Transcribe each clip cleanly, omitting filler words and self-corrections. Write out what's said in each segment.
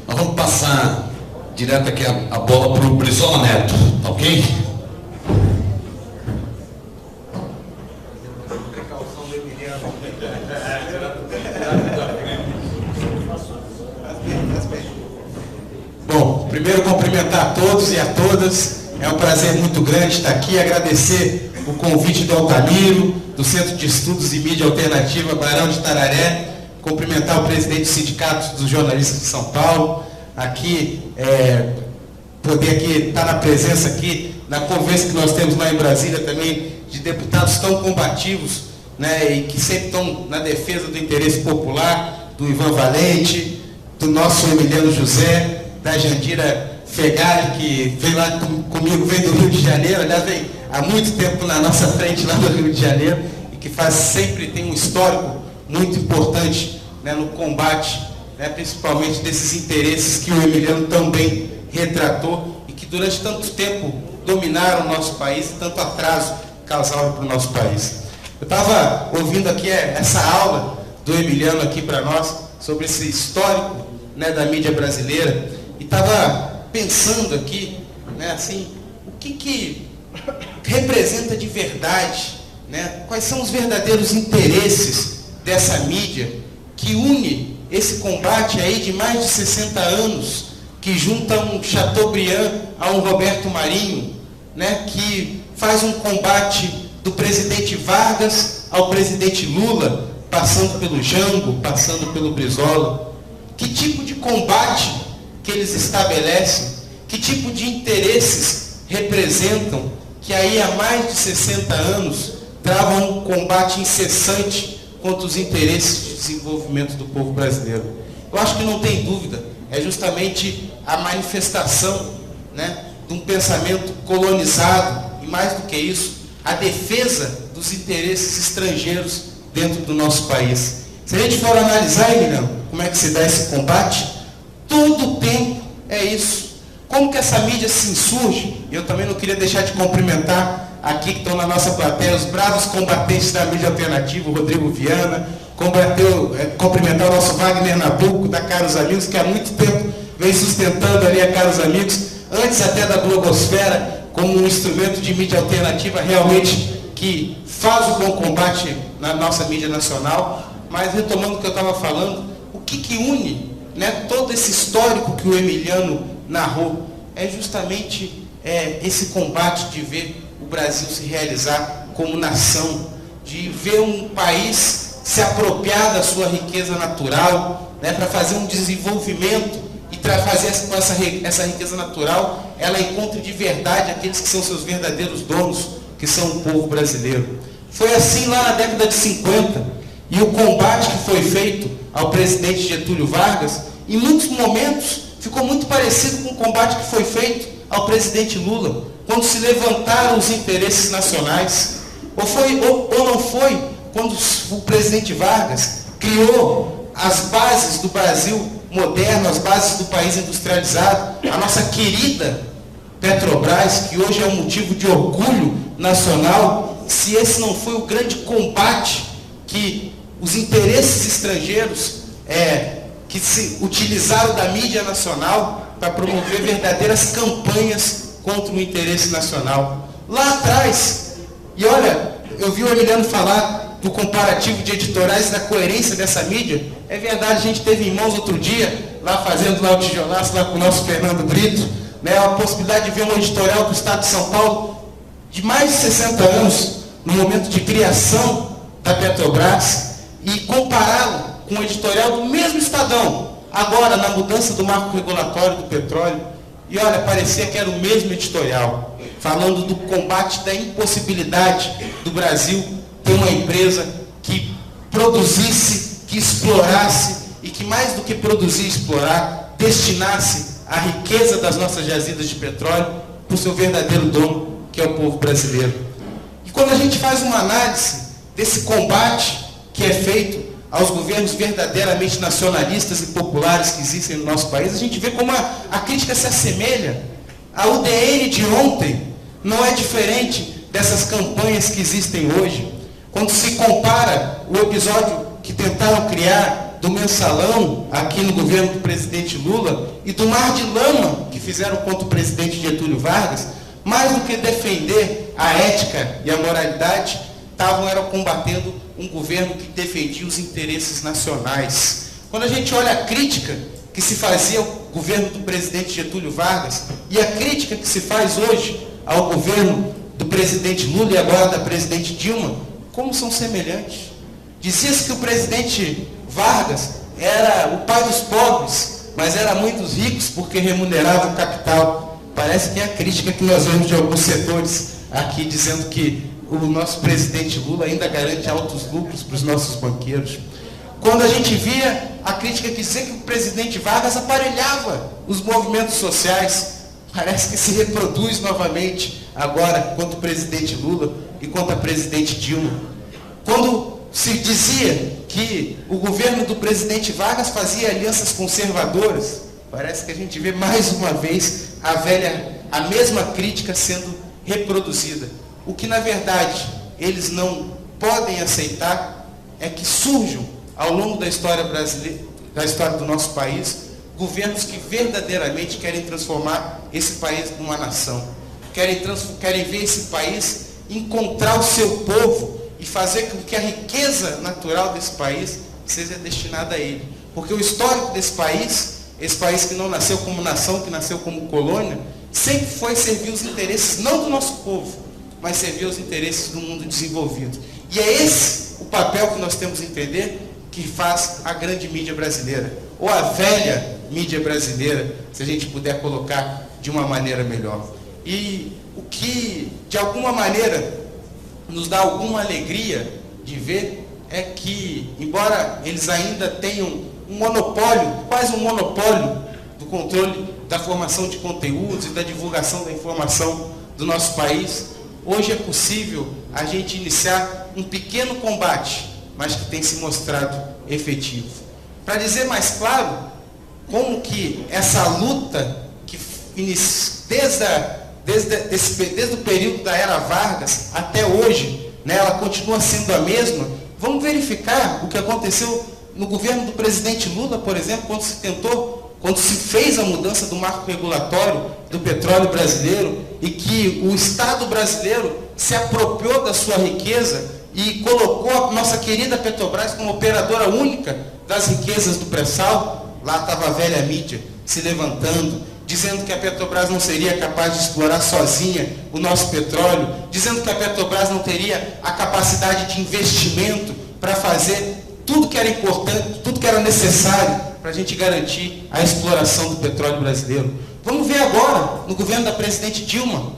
Nós vamos passar direto aqui a bola para o Brizola Neto, tá ok? Bom, primeiro cumprimentar a todos e a todas. É um prazer muito grande estar aqui, agradecer o convite do Altamiro, do Centro de Estudos e Mídia Alternativa Barão de Tararé, cumprimentar o presidente do Sindicato dos Jornalistas de São Paulo, aqui, poder aqui estar na presença aqui, na conversa que nós temos lá em Brasília também, de deputados tão combativos, né, e que sempre estão na defesa do interesse popular, do Ivan Valente, do nosso Emiliano José, da Jandira Fegali, que vem lá comigo, vem do Rio de Janeiro, aliás, vem há muito tempo na nossa frente lá do Rio de Janeiro, e que sempre tem um histórico muito importante, né, no combate, né, principalmente desses interesses que o Emiliano também retratou e que durante tanto tempo dominaram o nosso país e tanto atraso causaram para o nosso país. Eu estava ouvindo aqui essa aula do Emiliano aqui para nós, sobre esse histórico, né, da mídia brasileira, e estava pensando aqui, né, assim, o que representa de verdade, né, quais são os verdadeiros interesses dessa mídia que une esse combate aí de mais de 60 anos, que junta um Chateaubriand a um Roberto Marinho, né, que faz um combate do presidente Vargas ao presidente Lula, passando pelo Jango, passando pelo Brizola. Que tipo de combate que eles estabelecem, que tipo de interesses representam, que aí há mais de 60 anos travam um combate incessante contra os interesses de desenvolvimento do povo brasileiro. Eu acho que não tem dúvida, é justamente a manifestação, né, de um pensamento colonizado, e mais do que isso, a defesa dos interesses estrangeiros dentro do nosso país. Se a gente for analisar, Emiliano, como é que se dá esse combate, todo o tempo é isso. Como que essa mídia se insurge? Eu também não queria deixar de cumprimentar aqui que estão na nossa plateia, os bravos combatentes da mídia alternativa, o Rodrigo Viana, cumprimentar o nosso Wagner Nabuco, da Caros Amigos, que há muito tempo vem sustentando ali a Caros Amigos, antes até da blogosfera, como um instrumento de mídia alternativa realmente que faz o bom combate na nossa mídia nacional. Mas retomando o que eu estava falando, o que une, né, todo esse histórico que o Emiliano narrou é justamente esse combate de ver o Brasil se realizar como nação, de ver um país se apropriar da sua riqueza natural, né, para fazer um desenvolvimento e fazer com essa riqueza natural, ela encontre de verdade aqueles que são seus verdadeiros donos, que são o povo brasileiro. Foi assim lá na década de 50, e o combate que foi feito ao presidente Getúlio Vargas, em muitos momentos, ficou muito parecido com o combate que foi feito ao presidente Lula, quando se levantaram os interesses nacionais. Ou não foi quando o presidente Vargas criou as bases do Brasil moderno, as bases do país industrializado, a nossa querida Petrobras, que hoje é um motivo de orgulho nacional. Se esse não foi o grande combate que os interesses estrangeiros que se utilizaram da mídia nacional para promover verdadeiras campanhas contra o interesse nacional. Lá atrás, e olha, eu vi o Emiliano falar do comparativo de editoriais, da coerência dessa mídia. É verdade, a gente teve em mãos outro dia, lá fazendo lá o tijolaço, lá com o nosso Fernando Brito, né, a possibilidade de ver um editorial do Estado de São Paulo de mais de 60 anos, no momento de criação da Petrobras, e compará-lo com o editorial do mesmo Estadão, agora na mudança do marco regulatório do petróleo. E olha, parecia que era o mesmo editorial, falando do combate da impossibilidade do Brasil ter uma empresa que produzisse, que explorasse, e que mais do que produzir e explorar, destinasse a riqueza das nossas jazidas de petróleo para o seu verdadeiro dono, que é o povo brasileiro. E quando a gente faz uma análise desse combate que é feito aos governos verdadeiramente nacionalistas e populares que existem no nosso país, a gente vê como a crítica se assemelha. A UDN de ontem não é diferente dessas campanhas que existem hoje. Quando se compara o episódio que tentaram criar do mensalão aqui no governo do presidente Lula e do mar de lama que fizeram contra o presidente Getúlio Vargas, mais do que defender a ética e a moralidade, eram combatendo um governo que defendia os interesses nacionais. Quando a gente olha a crítica que se fazia ao governo do presidente Getúlio Vargas e a crítica que se faz hoje ao governo do presidente Lula e agora da presidente Dilma, como são semelhantes. Dizia-se que o presidente Vargas era o pai dos pobres, mas era muito ricos porque remunerava o capital. Parece que é a crítica que nós vemos de alguns setores aqui, dizendo que o nosso presidente Lula ainda garante altos lucros para os nossos banqueiros. Quando a gente via a crítica que dizia que o presidente Vargas aparelhava os movimentos sociais, parece que se reproduz novamente agora contra o presidente Lula e contra a presidente Dilma. Quando se dizia que o governo do presidente Vargas fazia alianças conservadoras, parece que a gente vê mais uma vez a mesma crítica sendo reproduzida. O que, na verdade, eles não podem aceitar é que surjam, ao longo da história brasileira, da história do nosso país, governos que verdadeiramente querem transformar esse país numa nação. Querem ver esse país encontrar o seu povo e fazer com que a riqueza natural desse país seja destinada a ele. Porque o histórico desse país, esse país que não nasceu como nação, que nasceu como colônia, sempre foi servir os interesses, não do nosso povo, mas servir os interesses do mundo desenvolvido. E é esse o papel que nós temos que entender que faz a grande mídia brasileira, ou a velha mídia brasileira, se a gente puder colocar de uma maneira melhor. E o que, de alguma maneira, nos dá alguma alegria de ver é que, embora eles ainda tenham um monopólio, quase um monopólio do controle da formação de conteúdos e da divulgação da informação do nosso país, hoje é possível a gente iniciar um pequeno combate, mas que tem se mostrado efetivo. Para dizer mais claro, como que essa luta, que desde o período da era Vargas até hoje, né, ela continua sendo a mesma, vamos verificar o que aconteceu no governo do presidente Lula, por exemplo, quando se fez a mudança do marco regulatório do petróleo brasileiro e que o Estado brasileiro se apropriou da sua riqueza e colocou a nossa querida Petrobras como operadora única das riquezas do pré-sal. Lá estava a velha mídia se levantando, dizendo que a Petrobras não seria capaz de explorar sozinha o nosso petróleo, dizendo que a Petrobras não teria a capacidade de investimento para fazer tudo que era importante, tudo que era necessário para a gente garantir a exploração do petróleo brasileiro. Vamos ver agora, no governo da presidente Dilma,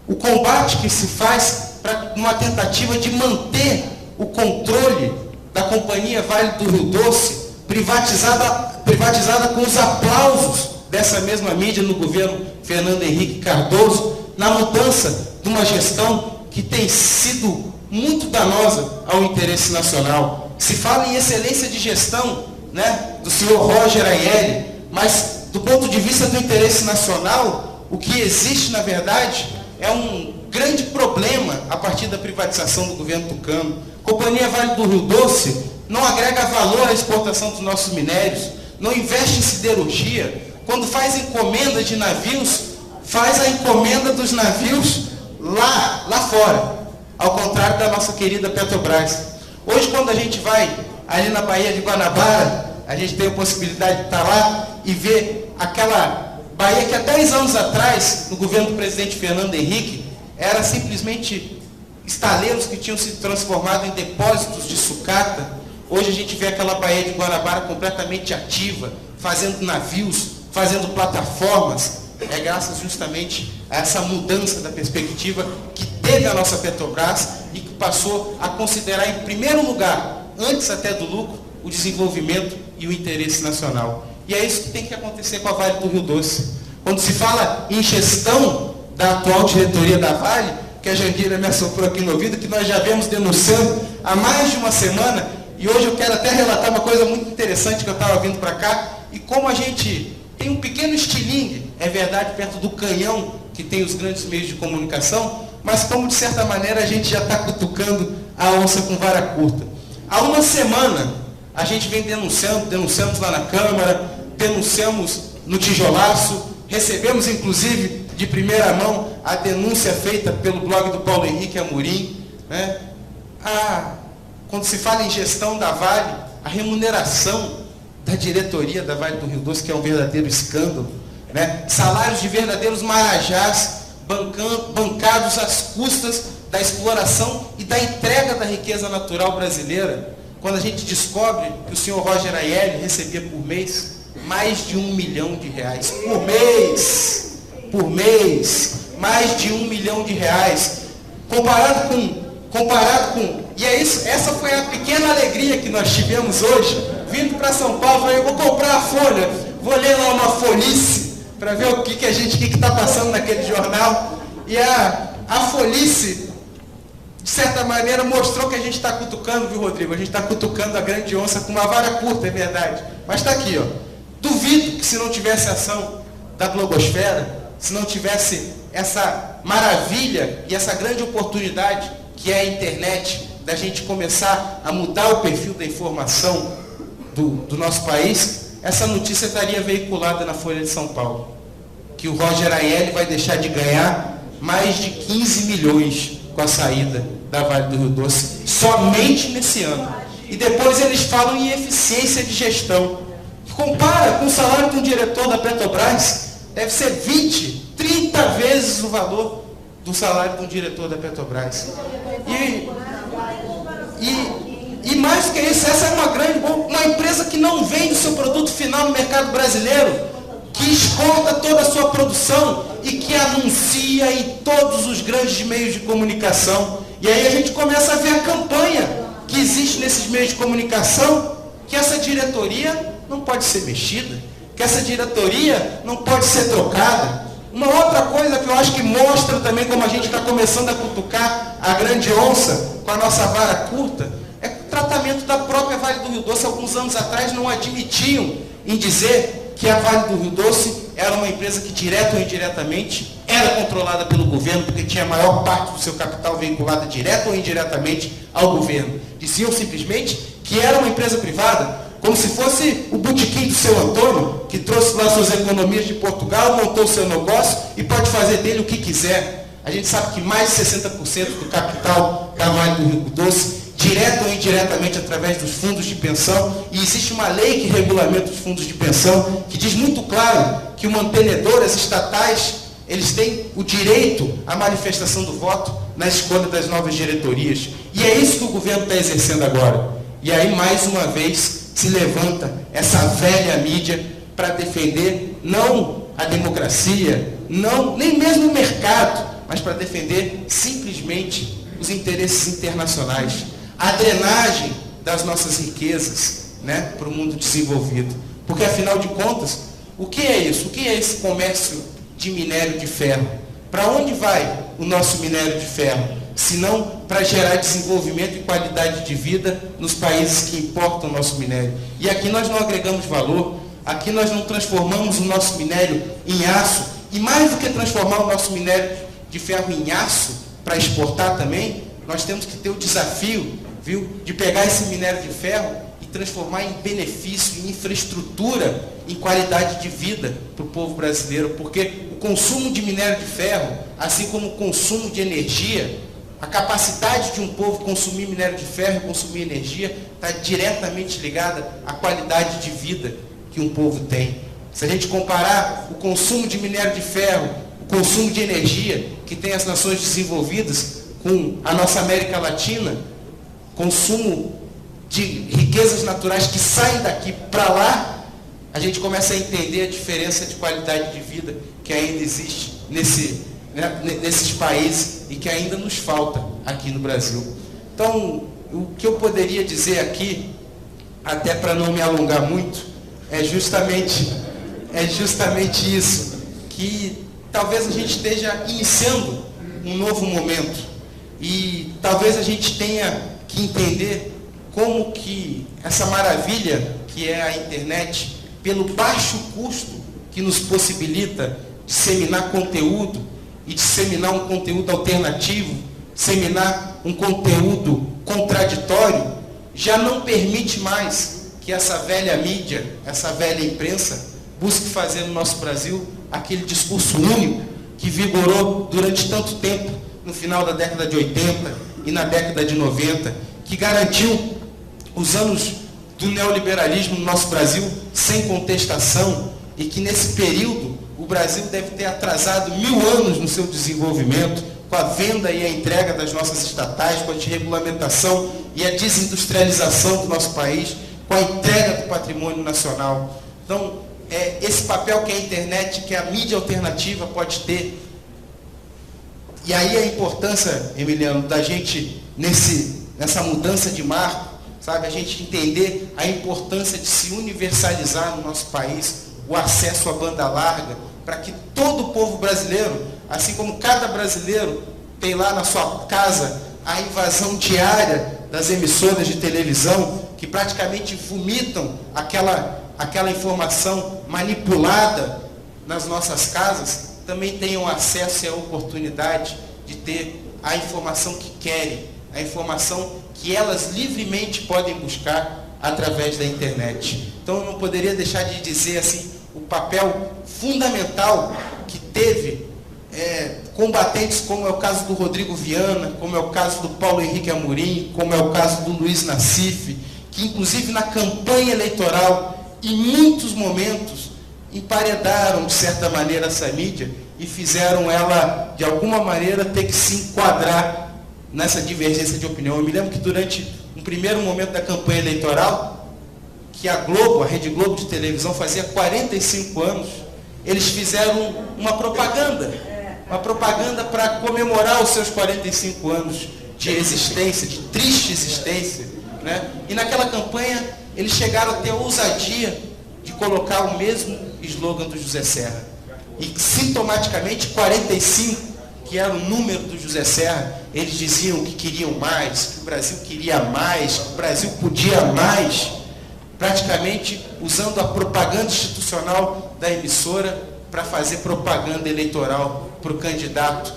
o combate que se faz para uma tentativa de manter o controle da Companhia Vale do Rio Doce, privatizada com os aplausos dessa mesma mídia no governo Fernando Henrique Cardoso, na mudança de uma gestão que tem sido muito danosa ao interesse nacional. Se fala em excelência de gestão, né, do senhor Roger Aielli, mas do ponto de vista do interesse nacional, o que existe, na verdade, é um grande problema a partir da privatização do governo tucano. Companhia Vale do Rio Doce não agrega valor à exportação dos nossos minérios, não investe em siderurgia. Quando faz encomenda de navios, faz a encomenda dos navios lá fora, ao contrário da nossa querida Petrobras. Hoje, quando a gente vai ali na Baía de Guanabara, a gente tem a possibilidade de estar lá e ver aquela Baía que há 10 anos atrás, no governo do presidente Fernando Henrique, era simplesmente estaleiros que tinham se transformado em depósitos de sucata. Hoje a gente vê aquela Baía de Guanabara completamente ativa, fazendo navios, fazendo plataformas. É graças justamente a essa mudança da perspectiva que teve a nossa Petrobras e que passou a considerar em primeiro lugar, antes até do lucro, o desenvolvimento e o interesse nacional. E é isso que tem que acontecer com a Vale do Rio Doce. Quando se fala em gestão da atual diretoria da Vale, que a Jandira me assoprou aqui no ouvido, que nós já vemos denunciando há mais de uma semana, e hoje eu quero até relatar uma coisa muito interessante que eu estava vindo para cá, e como a gente tem um pequeno estilingue, é verdade, perto do canhão que tem os grandes meios de comunicação, mas como de certa maneira a gente já está cutucando a onça com vara curta. Há uma semana, A gente vem denunciamos lá na Câmara, denunciamos no tijolaço, recebemos inclusive de primeira mão a denúncia feita pelo blog do Paulo Henrique Amorim, né? Quando se fala em gestão da Vale, a remuneração da diretoria da Vale do Rio Doce, que é um verdadeiro escândalo, né? Salários de verdadeiros marajás, bancados às custas da exploração e da entrega da riqueza natural brasileira. Quando a gente descobre que o senhor Roger Aielli recebia por mês mais de R$1 milhão por mês, mais de R$1 milhão, comparado com, e é isso, essa foi a pequena alegria que nós tivemos hoje, vindo para São Paulo. Falei, eu vou comprar a Folha, vou ler lá uma folhice, para ver o que está passando naquele jornal, e a folhice, de certa maneira, mostrou que a gente está cutucando, viu, Rodrigo? A gente está cutucando a grande onça com uma vara curta, é verdade, mas está aqui, ó. Duvido que se não tivesse ação da blogosfera, se não tivesse essa maravilha e essa grande oportunidade que é a internet, da gente começar a mudar o perfil da informação do nosso país, essa notícia estaria veiculada na Folha de São Paulo, que o Roger Aielli vai deixar de ganhar mais de 15 milhões com a saída da Vale do Rio Doce, somente nesse ano. E depois eles falam em eficiência de gestão. Compara com o salário de um diretor da Petrobras, deve ser 20, 30 vezes o valor do salário de um diretor da Petrobras. E mais do que isso, essa é uma empresa que não vende o seu produto final no mercado brasileiro, que exporta toda a sua produção e que anuncia em todos os grandes meios de comunicação. E aí a gente começa a ver a campanha que existe nesses meios de comunicação, que essa diretoria não pode ser mexida, que essa diretoria não pode ser trocada. Uma outra coisa que eu acho que mostra também como a gente está começando a cutucar a grande onça com a nossa vara curta, é que o tratamento da própria Vale do Rio Doce, alguns anos atrás, não admitiam em dizer que a Vale do Rio Doce era uma empresa que, direto ou indiretamente, era controlada pelo governo, porque tinha a maior parte do seu capital vinculada direto ou indiretamente ao governo. Diziam simplesmente que era uma empresa privada, como se fosse o botequim do seu Antônio, que trouxe lá suas economias de Portugal, montou o seu negócio e pode fazer dele o que quiser. A gente sabe que mais de 60% do capital da Vale do Rio Doce, direto ou indiretamente através dos fundos de pensão, e existe uma lei que regulamenta os fundos de pensão, que diz muito claro que o mantenedor, as estatais, eles têm o direito à manifestação do voto na escolha das novas diretorias. E é isso que o governo está exercendo agora. E aí, mais uma vez, se levanta essa velha mídia para defender não a democracia, não, nem mesmo o mercado, mas para defender simplesmente os interesses internacionais, a drenagem das nossas riquezas, né, para o mundo desenvolvido. Porque, afinal de contas, o que é isso? O que é esse comércio de minério de ferro? Para onde vai o nosso minério de ferro? Se não para gerar desenvolvimento e qualidade de vida nos países que importam o nosso minério. E aqui nós não agregamos valor, aqui nós não transformamos o nosso minério em aço, e mais do que transformar o nosso minério de ferro em aço para exportar também, nós temos que ter o desafio, viu, de pegar esse minério de ferro e transformar em benefício, em infraestrutura, em qualidade de vida para o povo brasileiro, porque o consumo de minério de ferro, assim como o consumo de energia, a capacidade de um povo consumir minério de ferro e consumir energia está diretamente ligada à qualidade de vida que um povo tem. Se a gente comparar o consumo de minério de ferro, o consumo de energia que tem as nações desenvolvidas com a nossa América Latina, consumo de riquezas naturais que saem daqui para lá, a gente começa a entender a diferença de qualidade de vida que ainda existe nesses países e que ainda nos falta aqui no Brasil. Então, o que eu poderia dizer aqui, até para não me alongar muito, é justamente isso, que talvez a gente esteja iniciando um novo momento e talvez a gente tenha que entender como que essa maravilha que é a internet, pelo baixo custo que nos possibilita disseminar conteúdo e disseminar um conteúdo alternativo, disseminar um conteúdo contraditório, já não permite mais que essa velha mídia, essa velha imprensa, busque fazer no nosso Brasil aquele discurso único que vigorou durante tanto tempo, no final da década de 80 e na década de 90, que garantiu os anos do neoliberalismo no nosso Brasil sem contestação, e que nesse período o Brasil deve ter atrasado 1000 anos no seu desenvolvimento, com a venda e a entrega das nossas estatais, com a desregulamentação e a desindustrialização do nosso país, com a entrega do patrimônio nacional. Então, esse papel que a internet, que a mídia alternativa pode ter. E aí a importância, Emiliano, da gente, nessa mudança de marco, sabe, a gente entender a importância de se universalizar no nosso país o acesso à banda larga, para que todo o povo brasileiro, assim como cada brasileiro tem lá na sua casa a invasão diária das emissoras de televisão, que praticamente vomitam aquela informação manipulada nas nossas casas, também tenham acesso e a oportunidade de ter a informação que querem, a informação que elas livremente podem buscar através da internet. Então eu não poderia deixar de dizer assim, o papel fundamental que teve combatentes, como é o caso do Rodrigo Viana, como é o caso do Paulo Henrique Amorim, como é o caso do Luiz Nassif, que inclusive na campanha eleitoral, em muitos momentos, emparedaram de certa maneira essa mídia e fizeram ela, de alguma maneira, ter que se enquadrar nessa divergência de opinião. Eu me lembro que durante um primeiro momento da campanha eleitoral, que a Globo, a Rede Globo de televisão, fazia 45 anos, eles fizeram uma propaganda para comemorar os seus 45 anos de existência, de triste existência, né? E naquela campanha eles chegaram a ter a ousadia de colocar o mesmo slogan do José Serra. E sintomaticamente 45, que era o número do José Serra, eles diziam que queriam mais, que o Brasil queria mais, que o Brasil podia mais, praticamente usando a propaganda institucional da emissora para fazer propaganda eleitoral para o candidato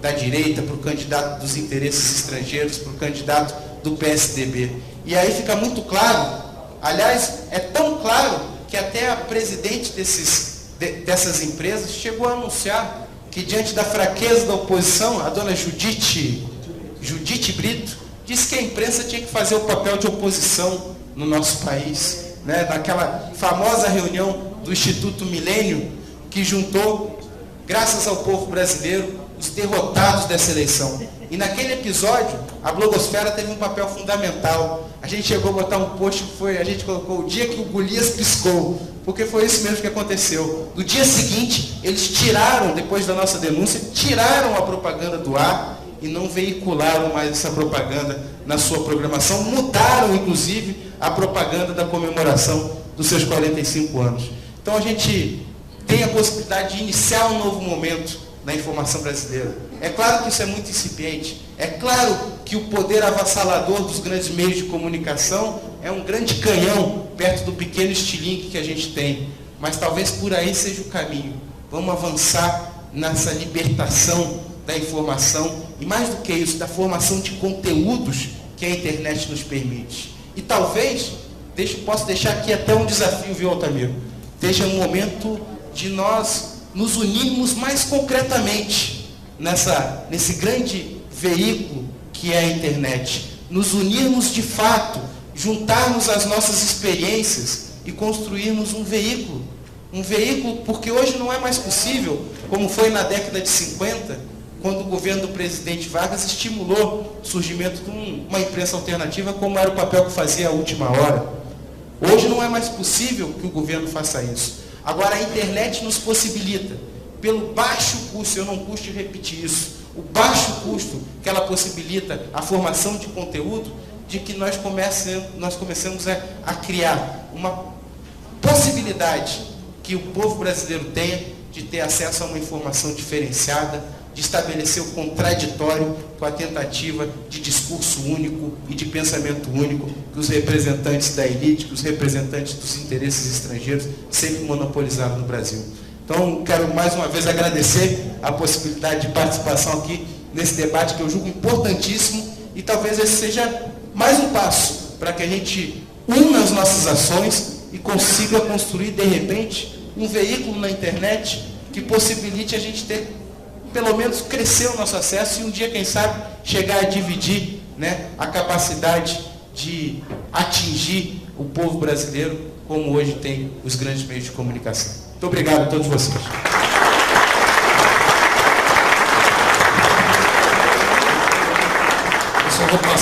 da direita, para o candidato dos interesses estrangeiros, para o candidato do PSDB. E aí fica muito claro, aliás, é tão claro que até a presidente dessas empresas chegou a anunciar que, diante da fraqueza da oposição, a dona Judite Brito disse que a imprensa tinha que fazer o papel de oposição no nosso país, né? Naquela famosa reunião do Instituto Milênio, que juntou, graças ao povo brasileiro, os derrotados dessa eleição. E naquele episódio, a blogosfera teve um papel fundamental. A gente chegou a botar um post que a gente colocou o dia que o Golias piscou, porque foi isso mesmo que aconteceu. No dia seguinte, eles tiraram, depois da nossa denúncia, tiraram a propaganda do ar e não veicularam mais essa propaganda na sua programação, mudaram, inclusive, a propaganda da comemoração dos seus 45 anos. Então a gente tem a possibilidade de iniciar um novo momento na informação brasileira. É claro que isso é muito incipiente. É claro que o poder avassalador dos grandes meios de comunicação é um grande canhão perto do pequeno estilingue que a gente tem. Mas talvez por aí seja o caminho. Vamos avançar nessa libertação da informação e, mais do que isso, da formação de conteúdos que a internet nos permite. E talvez, posso deixar aqui até um desafio, viu, Altamiro? Seja um momento de nós nos unirmos mais concretamente nesse grande veículo que é a internet. Nos unirmos de fato, juntarmos as nossas experiências e construirmos um veículo. Um veículo, porque hoje não é mais possível, como foi na década de 50, quando o governo do presidente Vargas estimulou o surgimento de uma imprensa alternativa, como era o papel que fazia a Última Hora. Hoje não é mais possível que o governo faça isso. Agora a internet nos possibilita, pelo baixo custo, eu não custo repetir isso, o baixo custo que ela possibilita a formação de conteúdo, de que nós comecemos a criar uma possibilidade que o povo brasileiro tenha de ter acesso a uma informação diferenciada, de estabelecer o contraditório com a tentativa de discurso único e de pensamento único que os representantes da elite, que os representantes dos interesses estrangeiros sempre monopolizaram no Brasil. Então, quero mais uma vez agradecer a possibilidade de participação aqui nesse debate que eu julgo importantíssimo, e talvez esse seja mais um passo para que a gente una as nossas ações e consiga construir, de repente, um veículo na internet que possibilite a gente ter, pelo menos, crescer o nosso acesso e um dia, quem sabe, chegar a dividir, né, a capacidade de atingir o povo brasileiro, como hoje tem os grandes meios de comunicação. Muito obrigado a todos vocês. Eu só vou passar